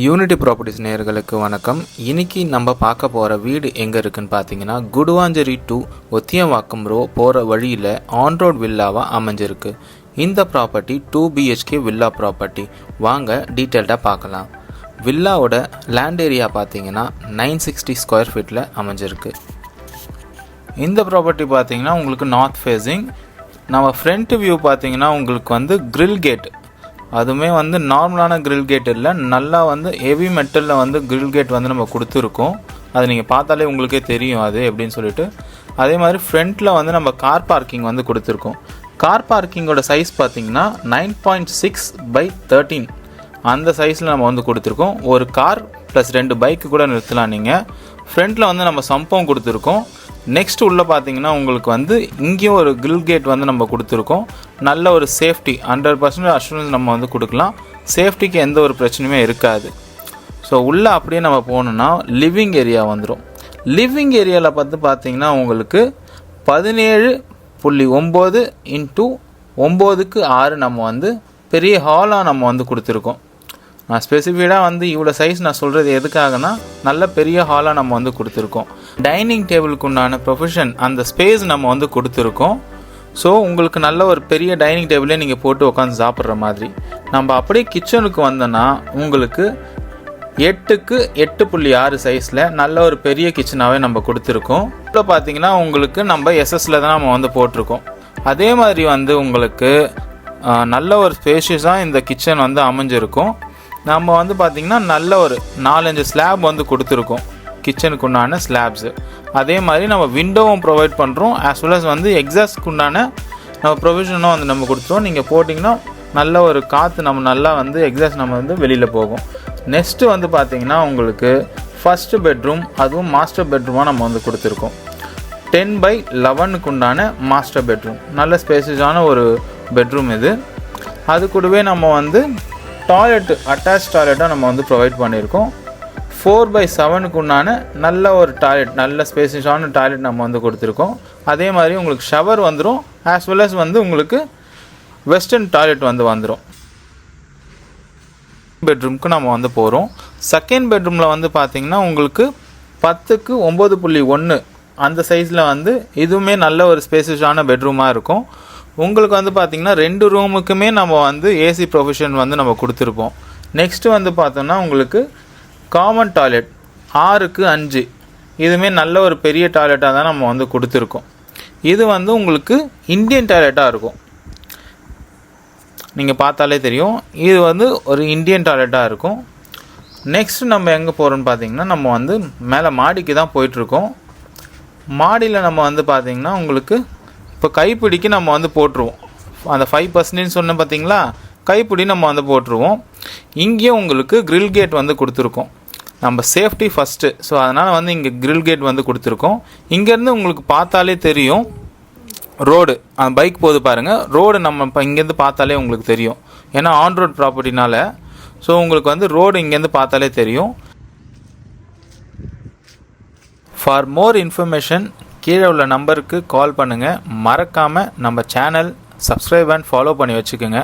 Unity properties நேயர்களுக்கு வணக்கம். இன்னைக்கு நம்ம பார்க்க போகிற வீடு எங்கே இருக்குன்னு பார்த்தீங்கன்னா, குடுவாஞ்சேரி டு ஒத்தியவாக்கம் ரோ போகிற வழியில் ஆன் ரோட் வில்லாவாக அமைஞ்சிருக்கு. இந்த ப்ராப்பர்ட்டி 2 BHK வில்லா ப்ராப்பர்ட்டி. வாங்க டீட்டெயில்டாக பார்க்கலாம். வில்லாவோட லேண்ட் ஏரியா பார்த்தீங்கன்னா 960 ஸ்கொயர் ஃபீட்டில் அமைஞ்சிருக்கு. இந்த ப்ராப்பர்ட்டி பார்த்தீங்கன்னா உங்களுக்கு நார்த் ஃபேஸிங். நம்ம ஃப்ரண்ட் வியூ பார்த்தீங்கன்னா உங்களுக்கு கிரில் கேட், அதுவுமே நார்மலான கிரில் கேட் இல்லை, நல்லா ஹெவி மெட்டலில் கிரில் கேட் நம்ம கொடுத்துருக்கோம். அது நீங்கள் பார்த்தாலே உங்களுக்கே தெரியும் அது எப்படின்னு சொல்லிட்டு. அதே மாதிரி ஃப்ரண்ட்டில் நம்ம கார் பார்க்கிங் கொடுத்துருக்கோம். கார் பார்க்கிங்கோட சைஸ் பார்த்தீங்கன்னா 9.6/13 அந்த சைஸில் நம்ம கொடுத்துருக்கோம். ஒரு கார் ப்ளஸ் 2 பைக்கு கூட நிறுத்தலாம் நீங்கள். ஃப்ரண்ட்டில் நம்ம சம்பவம் கொடுத்துருக்கோம். நெக்ஸ்ட் உள்ளே பார்த்தீங்கன்னா உங்களுக்கு இங்கேயும் ஒரு கிரில் கேட் நம்ம கொடுத்துருக்கோம். நல்ல ஒரு சேஃப்டி 100% அஷூரன்ஸ் நம்ம கொடுக்கலாம். சேஃப்டிக்கு எந்த ஒரு பிரச்சனையுமே இருக்காது. ஸோ உள்ளே அப்படியே நம்ம போகணுன்னா லிவிங் ஏரியா வந்துடும். லிவிங் ஏரியாவில் பார்த்தீங்கன்னா உங்களுக்கு 17.9 × 9:6 நம்ம பெரிய ஹாலாக நம்ம கொடுத்துருக்கோம். நான் ஸ்பெசிஃபிக்காக இவ்வளோ சைஸ் நான் சொல்கிறது எதுக்காகனா, நல்ல பெரிய ஹாலாக நம்ம கொடுத்துருக்கோம். டைனிங் டேபிளுக்கு உண்டான ப்ரொஃபஷன் அந்த ஸ்பேஸ் நம்ம கொடுத்துருக்கோம். ஸோ உங்களுக்கு நல்ல ஒரு பெரிய டைனிங் டேபிளே நீங்கள் போட்டு உட்காந்து சாப்பிட்ற மாதிரி. நம்ம அப்படியே கிச்சனுக்கு வந்தோன்னா உங்களுக்கு 8.6 சைஸில் நல்ல ஒரு பெரிய கிச்சனாகவே நம்ம கொடுத்துருக்கோம். இப்போ பார்த்தீங்கன்னா உங்களுக்கு நம்ம எஸ்எஸ்ல தான் நம்ம போட்டிருக்கோம். அதே மாதிரி உங்களுக்கு நல்ல ஒரு ஸ்பேஷியஸாக இந்த கிச்சன் அமைஞ்சிருக்கும். நம்ம பார்த்திங்கன்னா நல்ல ஒரு 4-5 ஸ்லாப் கொடுத்துருக்கோம், கிச்சனுக்கு உண்டான ஸ்லாப்ஸு. அதே மாதிரி நம்ம விண்டோவும் ப்ரொவைட் பண்ணுறோம். ஆஸ் வெல் அஸ் எக்ஸாஸ்ட்க்கு உண்டான நம்ம ப்ரொவிஷனும் நம்ம கொடுத்துருவோம். நீங்கள் போட்டிங்கன்னா நல்ல ஒரு காற்று நம்ம நல்லா எக்ஸாஸ்ட் நம்ம வெளியில் போகும். நெக்ஸ்ட்டு பார்த்திங்கன்னா உங்களுக்கு ஃபஸ்ட்டு பெட்ரூம், அதுவும் மாஸ்டர் பெட்ரூமாக நம்ம கொடுத்துருக்கோம். 10/11க்கு உண்டான மாஸ்டர் பெட்ரூம், நல்ல ஸ்பேசியஸான ஒரு பெட்ரூம் இது. அது கூடவே நம்ம டாய்லெட்டு, அட்டாச் டாய்லெட்டாக நம்ம ப்ரொவைட் பண்ணியிருக்கோம். 4/7க்கு உண்டான நல்ல ஒரு டாய்லெட், நல்ல ஸ்பேசியஸான டாய்லெட் நம்ம கொடுத்துருக்கோம். அதே மாதிரி உங்களுக்கு ஷவர் வந்துடும். ஆஸ் வெல் அஸ் உங்களுக்கு வெஸ்டர்ன் டாய்லெட் வந்துடும். பெட்ரூம்க்கு நம்ம போகிறோம். செகண்ட் பெட்ரூமில் பார்த்தீங்கன்னா உங்களுக்கு 10க்கு 9.1 அந்த சைஸில் இதுவுமே நல்ல ஒரு ஸ்பேசியஸான பெட்ரூமாக இருக்கும். உங்களுக்கு பார்த்தீங்கன்னா 2 ரூமுக்குமே நம்ம ஏசி ப்ரொவிஷன் நம்ம கொடுத்துருப்போம். நெக்ஸ்ட்டு பார்த்தோம்னா உங்களுக்கு காமன் டாய்லெட் 6க்கு 5, இதுவுமே நல்ல ஒரு பெரிய டாய்லெட்டாக தான் நம்ம கொடுத்துருக்கோம். இது உங்களுக்கு இந்தியன் டாய்லெட்டாக இருக்கும். நீங்கள் பார்த்தாலே தெரியும், இது ஒரு இந்தியன் டாய்லெட்டாக இருக்கும். நெக்ஸ்ட்டு நம்ம எங்கே போகிறோன்னு பார்த்தீங்கன்னா, நம்ம மேலே மாடிக்கு தான் போயிட்டுருக்கோம். மாடியில் நம்ம பார்த்தீங்கன்னா உங்களுக்கு இப்போ கைப்பிடிக்கு நம்ம போட்டுருவோம். அந்த 5% சொன்னேன் பார்த்தீங்களா, கைப்பிடி நம்ம போட்டுருவோம். இங்கேயும் உங்களுக்கு கிரில் கேட் கொடுத்துருக்கோம். நம்ம சேஃப்டி ஃபஸ்ட்டு, ஸோ அதனால் இங்கே கிரில் கேட் கொடுத்துருக்கோம். இங்கேருந்து உங்களுக்கு பார்த்தாலே தெரியும் ரோடு, அந்த பைக் போது பாருங்கள், ரோடு நம்ம இப்போ இங்கேருந்து பார்த்தாலே உங்களுக்கு தெரியும். ஏன்னா ஆன் ரோட் ப்ராப்பர்ட்டினால ஸோ உங்களுக்கு ரோடு இங்கேருந்து பார்த்தாலே தெரியும். ஃபார் மோர் இன்ஃபர்மேஷன் கீழே உள்ள நம்பருக்கு கால் பண்ணுங்கள். மறக்காமல் நம்ம சேனல் சப்ஸ்கிரைப் அண்ட் ஃபாலோ பண்ணி வச்சுக்கோங்க.